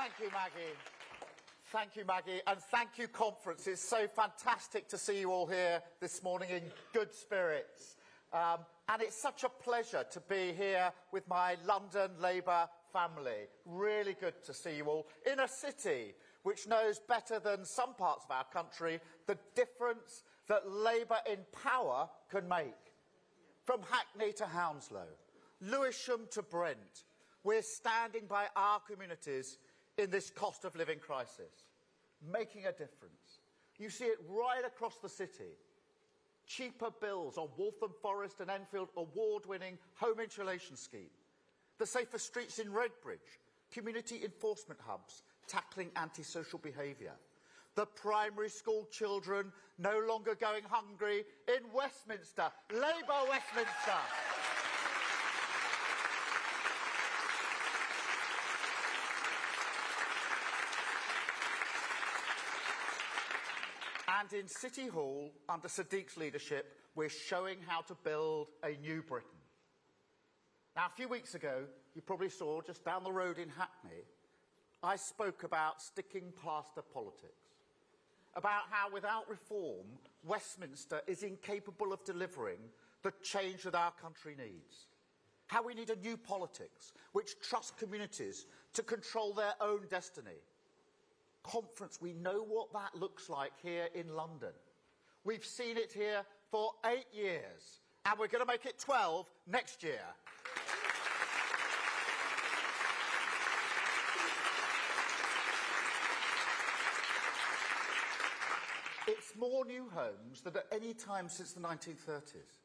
Thank you, Maggie. Thank you, Maggie, and thank you, conference. It's so fantastic to see you all here this morning in good spirits. And it's such a pleasure to be here with my London Labour family. Really good to see you all in a city which knows better than some parts of our country the difference that Labour in power can make. From Hackney to Hounslow, Lewisham to Brent, we're standing by our communities in this cost of living crisis, making a difference. You see it right across the city. Cheaper bills on Waltham Forest and Enfield award-winning home insulation scheme. The safer streets in Redbridge, community enforcement hubs tackling antisocial behaviour. The primary school children no longer going hungry in Westminster. Labour Westminster. And in City Hall, under Sadiq's leadership, we're showing how to build a new Britain. Now, a few weeks ago, you probably saw just down the road in Hackney, I spoke about sticking plaster politics, about how without reform, Westminster is incapable of delivering the change that our country needs. How we need a new politics which trusts communities to control their own destiny. Conference, we know what that looks like here in London. We've seen it here for 8 years, and we're going to make it 12 next year. It's more new homes than at any time since the 1930s.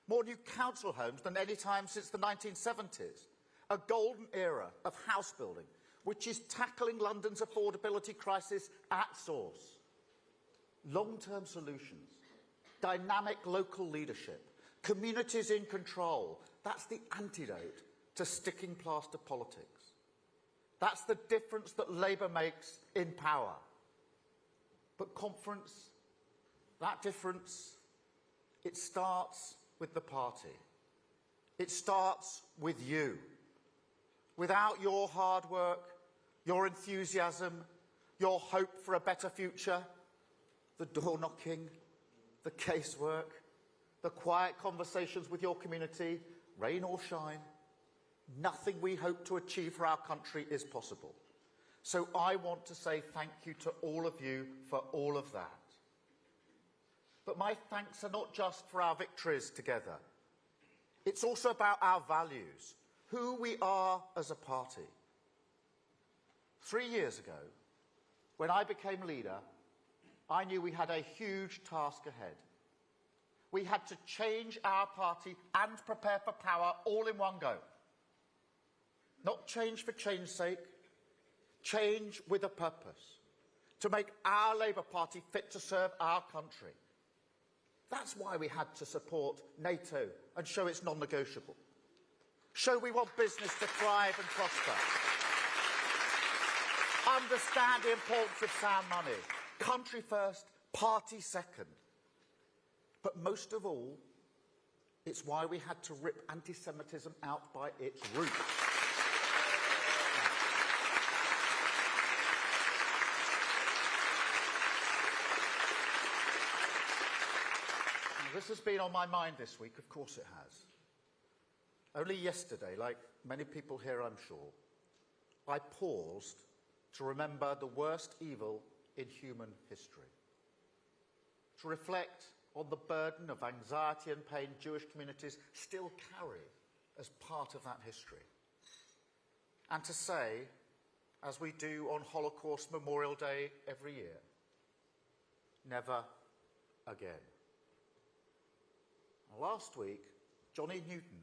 More new council homes than any time since the 1970s. A golden era of house building, which is tackling London's affordability crisis at source. Long-term solutions, dynamic local leadership, communities in control. That's the antidote to sticking plaster politics. That's the difference that Labour makes in power. But conference, that difference, it starts with the party. It starts with you. Without your hard work, your enthusiasm, your hope for a better future, the door knocking, the casework, the quiet conversations with your community, rain or shine, nothing we hope to achieve for our country is possible. So I want to say thank you to all of you for all of that. But my thanks are not just for our victories together. It's also about our values, who we are as a party. 3 years ago, when I became leader, I knew we had a huge task ahead. We had to change our party and prepare for power all in one go. Not change for change's sake, change with a purpose, to make our Labour Party fit to serve our country. That's why we had to support NATO and show it's non-negotiable. Show we want business to thrive and prosper. Understand the importance of sound money. Country first, party second. But most of all, it's why we had to rip anti-Semitism out by its roots. This has been on my mind this week, of course it has. Only yesterday, like many people here I'm sure, I paused to remember the worst evil in human history. To reflect on the burden of anxiety and pain Jewish communities still carry as part of that history. And to say, as we do on Holocaust Memorial Day every year, never again. Last week, Johnny Newton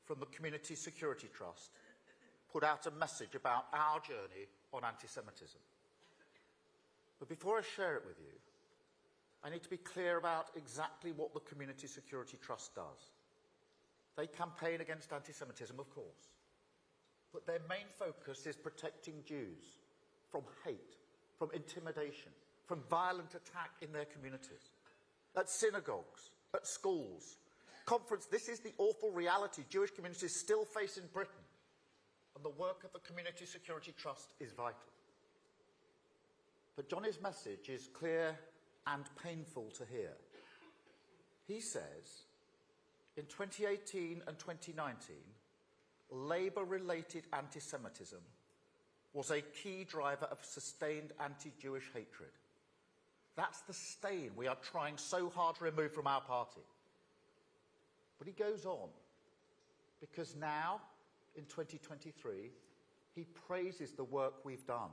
from the Community Security Trust put out a message about our journey on anti-Semitism. But before I share it with you, I need to be clear about exactly what the Community Security Trust does. They campaign against anti-Semitism, of course, but their main focus is protecting Jews from hate, from intimidation, from violent attack in their communities, at synagogues, at schools. Conference, this is the awful reality Jewish communities still face in Britain, and the work of the Community Security Trust is vital. But Johnny's message is clear and painful to hear. He says, in 2018 and 2019, Labour-related anti-Semitism was a key driver of sustained anti-Jewish hatred. That's the stain we are trying so hard to remove from our party. But he goes on, because now, in 2023, he praises the work we've done,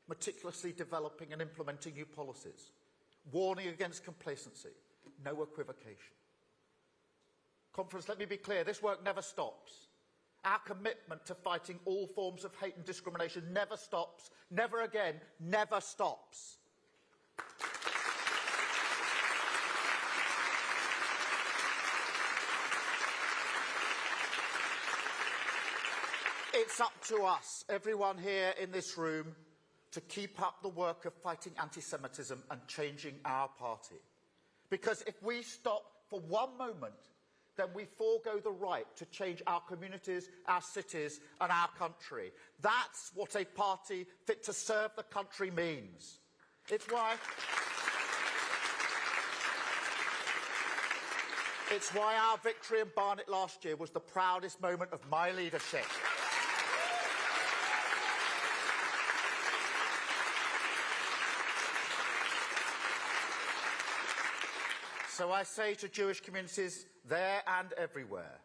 meticulously developing and implementing new policies, warning against complacency, no equivocation. Conference, let me be clear, this work never stops. Our commitment to fighting all forms of hate and discrimination never stops, never again, never stops. It's up to us, everyone here in this room, to keep up the work of fighting anti-Semitism and changing our party. Because if we stop for one moment, then we forego the right to change our communities, our cities and our country. That's what a party fit to serve the country means. It's why our victory in Barnet last year was the proudest moment of my leadership. So I say to Jewish communities there and everywhere,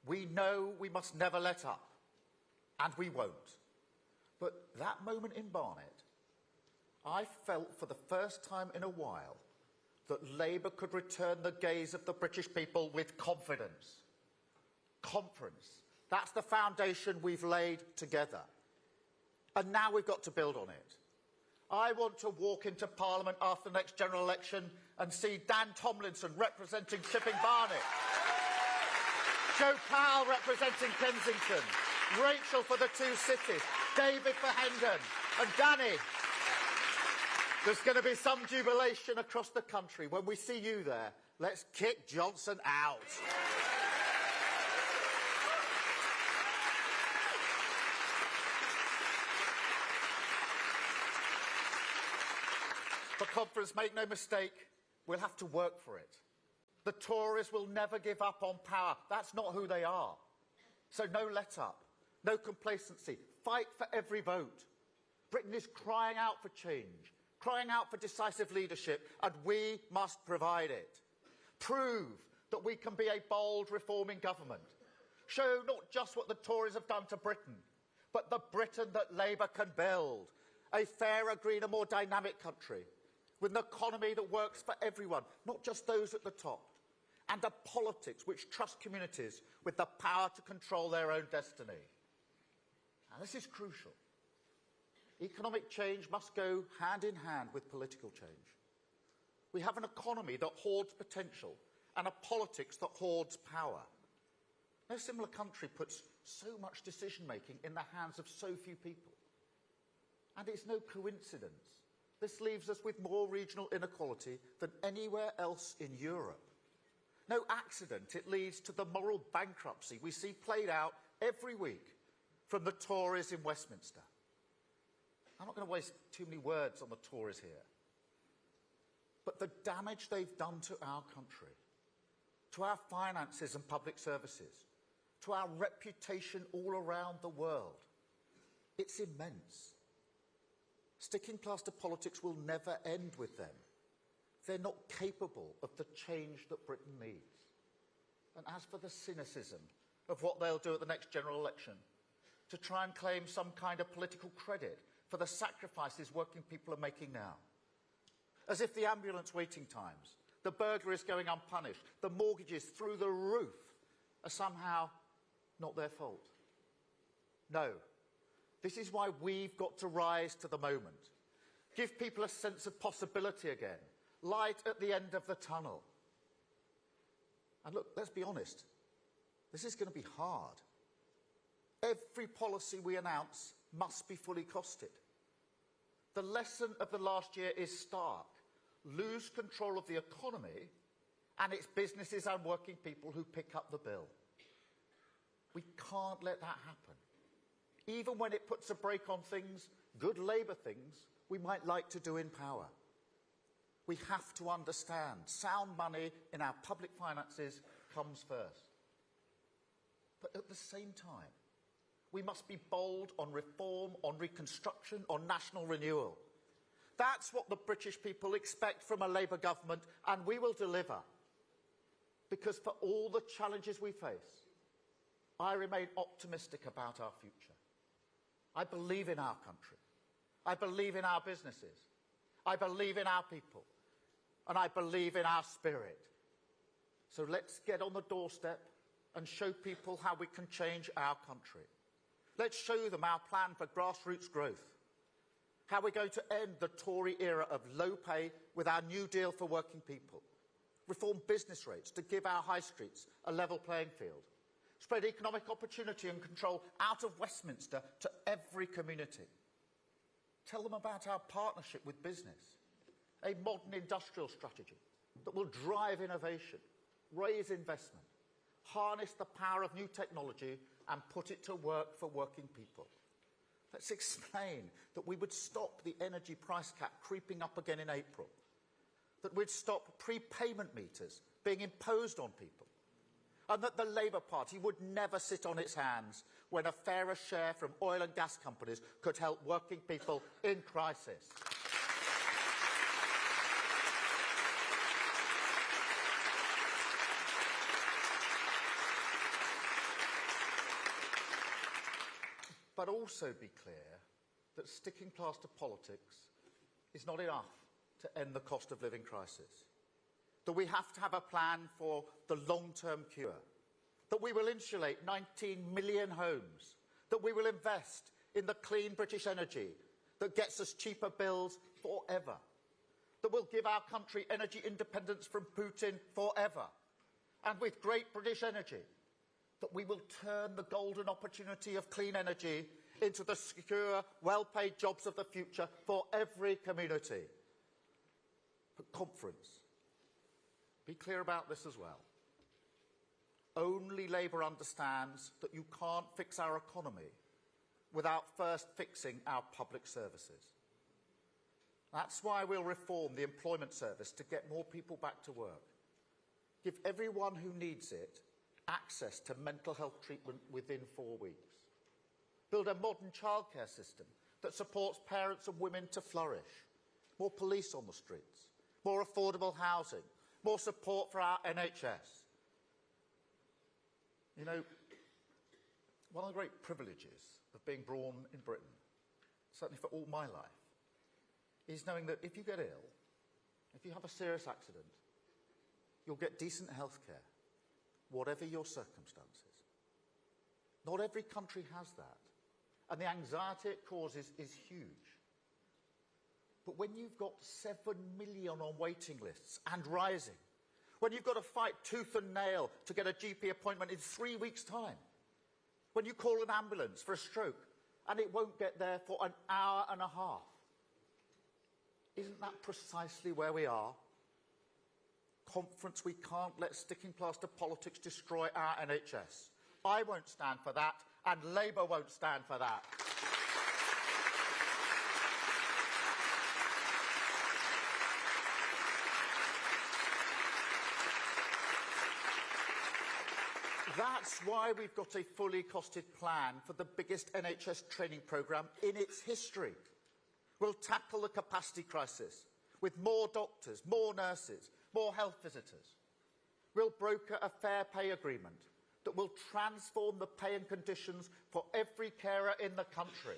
we know we must never let up, and we won't. But that moment in Barnet, I felt for the first time in a while that Labour could return the gaze of the British people with confidence. Conference. That's the foundation we've laid together. And now we've got to build on it. I want to walk into Parliament after the next general election and see Dan Tomlinson representing Shipping Barnet, Joe Powell representing Kensington, Rachel for the two cities, David for Hendon, and Danny. There's going to be some jubilation across the country. When we see you there, let's kick Johnson out. For Conference, make no mistake, we'll have to work for it. The Tories will never give up on power. That's not who they are. So no let up, no complacency. Fight for every vote. Britain is crying out for change, crying out for decisive leadership, and we must provide it. Prove that we can be a bold, reforming government. Show not just what the Tories have done to Britain, but the Britain that Labour can build. A fairer, greener, more dynamic country, with an economy that works for everyone, not just those at the top, and a politics which trusts communities with the power to control their own destiny. Now, this is crucial. Economic change must go hand in hand with political change. We have an economy that hoards potential and a politics that hoards power. No similar country puts so much decision-making in the hands of so few people. And it's no coincidence. This leaves us with more regional inequality than anywhere else in Europe. No accident it leads to the moral bankruptcy we see played out every week from the Tories in Westminster. I'm not going to waste too many words on the Tories here. But the damage they've done to our country, to our finances and public services, to our reputation all around the world, it's immense. Sticking plaster politics will never end with them. They're not capable of the change that Britain needs. And as for the cynicism of what they'll do at the next general election, to try and claim some kind of political credit for the sacrifices working people are making now. As if the ambulance waiting times, the burglaries going unpunished, the mortgages through the roof are somehow not their fault. No. This is why we've got to rise to the moment. Give people a sense of possibility again. Light at the end of the tunnel. And look, let's be honest. This is going to be hard. Every policy we announce must be fully costed. The lesson of the last year is stark. Lose control of the economy and it's businesses and working people who pick up the bill. We can't let that happen. Even when it puts a brake on things, good Labour things, we might like to do in power. We have to understand sound money in our public finances comes first. But at the same time, we must be bold on reform, on reconstruction, on national renewal. That's what the British people expect from a Labour government, and we will deliver. Because for all the challenges we face, I remain optimistic about our future. I believe in our country. I believe in our businesses. I believe in our people. And I believe in our spirit. So let's get on the doorstep and show people how we can change our country. Let's show them our plan for grassroots growth. How we're going to end the Tory era of low pay with our New Deal for working people. Reform business rates to give our high streets a level playing field. Spread economic opportunity and control out of Westminster to every community. Tell them about our partnership with business. A modern industrial strategy that will drive innovation, raise investment, harness the power of new technology and put it to work for working people. Let's explain that we would stop the energy price cap creeping up again in April, that we'd stop prepayment meters being imposed on people, and that the Labour Party would never sit on its hands when a fairer share from oil and gas companies could help working people in crisis. But also be clear that sticking plaster politics is not enough to end the cost of living crisis. That we have to have a plan for the long-term cure. That we will insulate 19 million homes. That we will invest in the clean British energy that gets us cheaper bills forever. That will give our country energy independence from Putin forever. And with great British energy, that we will turn the golden opportunity of clean energy into the secure, well-paid jobs of the future for every community. But conference, be clear about this as well. Only Labour understands that you can't fix our economy without first fixing our public services. That's why we'll reform the employment service to get more people back to work. Give everyone who needs it access to mental health treatment within 4 weeks. Build a modern childcare system that supports parents and women to flourish. More police on the streets, more affordable housing, more support for our NHS. You know, one of the great privileges of being born in Britain, certainly for all my life, is knowing that if you get ill, if you have a serious accident, you'll get decent health care, whatever your circumstances. Not every country has that, and the anxiety it causes is huge. But when you've got 7 million on waiting lists and rising, when you've got to fight tooth and nail to get a GP appointment in 3 weeks' time, when you call an ambulance for a stroke and it won't get there for an hour and a half, isn't that precisely where we are? Conference, we can't let sticking plaster politics destroy our NHS. I won't stand for that, and Labour won't stand for that. That's why we've got a fully costed plan for the biggest NHS training programme in its history. We'll tackle the capacity crisis with more doctors, more nurses, more health visitors. We'll broker a fair pay agreement that will transform the pay and conditions for every carer in the country.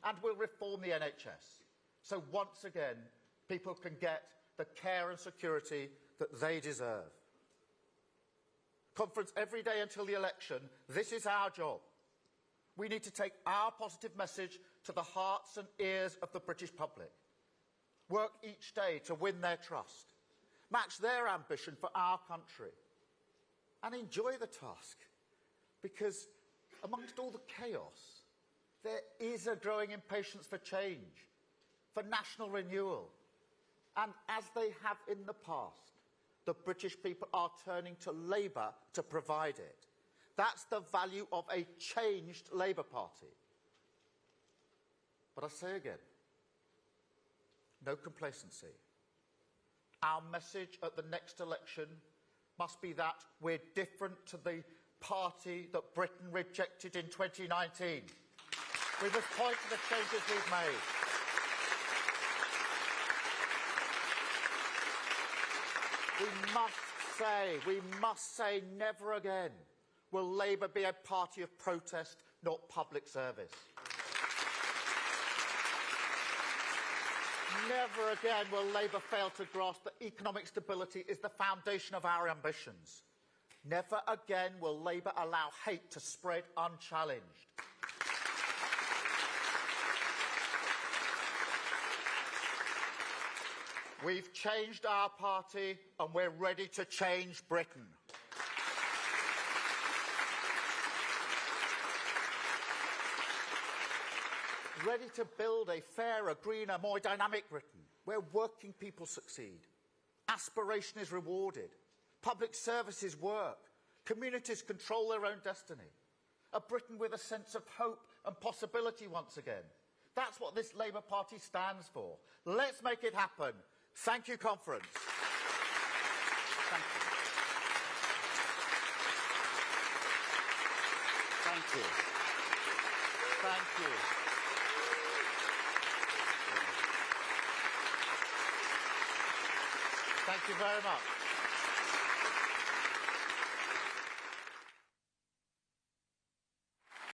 And we'll reform the NHS, so once again, people can get the care and security that they deserve. Conference, every day until the election, this is our job. We need to take our positive message to the hearts and ears of the British public. Work each day to win their trust. Match their ambition for our country. And enjoy the task. Because amongst all the chaos, there is a growing impatience for change, for national renewal. And as they have in the past, the British people are turning to Labour to provide it. That's the value of a changed Labour Party. But I say again, no complacency. Our message at the next election must be that we're different to the party that Britain rejected in 2019. We must point to the changes we've made. We must say never again will Labour be a party of protest, not public service. Never again will Labour fail to grasp that economic stability is the foundation of our ambitions. Never again will Labour allow hate to spread unchallenged. We've changed our party and we're ready to change Britain. Ready to build a fairer, greener, more dynamic Britain, where working people succeed, aspiration is rewarded, public services work, communities control their own destiny. A Britain with a sense of hope and possibility once again. That's what this Labour Party stands for. Let's make it happen. Thank you, conference. Thank you. Thank you. Thank you. Thank you very much.